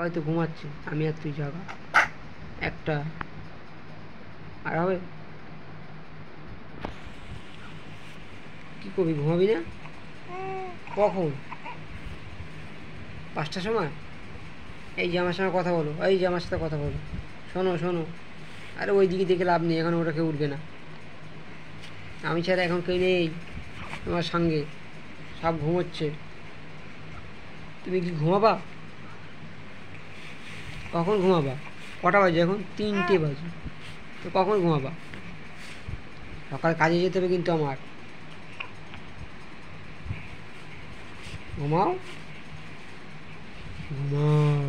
হয়তো ঘুমাচ্ছে, আমি আর তুই জাগা একটা আর হবে। কি করবি, ঘুমাবি না? কখন? 5টার সময়? এই যে আমার সঙ্গে কথা বলো, এই যে আমার সাথে কথা বলো, শোনো শোনো। আরে ওই দিকে দেখে লাভ নেই, এখন ওটা কেউ উঠবে না। আমি ছাড়া এখন কেউ নেই তোমার সঙ্গে, সব ঘুমোচ্ছে। তুমি কি ঘুমাবা? কখন ঘুমাবা? কটা বাজে এখন? 3টে বাজে। তো কখন ঘুমাবা? সকাল কাজে যেতে হবে কিন্তু আমার। ঘুমাও, ঘুমাও,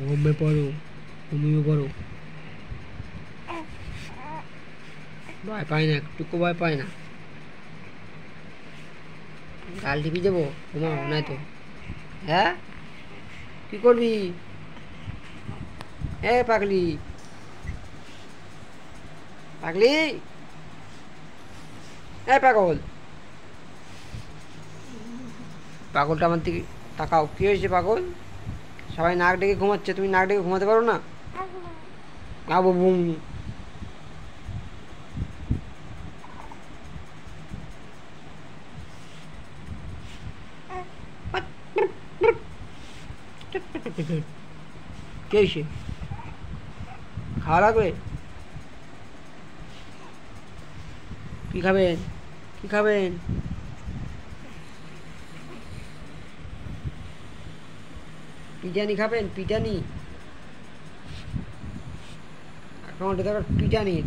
ঘুমিয়ে পড়ো, ঘুমিয়ে পড়ো। ভয় পায় না, একটুকু ভয় পায় না। গাল টিপি দেবো? ঘুমাও নাই তো। হ্যাঁ, কি করবি? এ পাগলি, পাগলি, এ পাগল, পাগলটা আমার দিকে তাকাও। কী হয়েছে পাগল? সবাই নাক ডেকে ঘুমাচ্ছে, তুমি নাক ডেকে ঘুমাতে পারো না? আবু বুম। কে হয়েছে? খাওয়া লাগবে? কী খাবেন? কী খাবেন? পিটানি খাবেন? পিটানি অ্যাকাউন্টে দেখো পিটানির।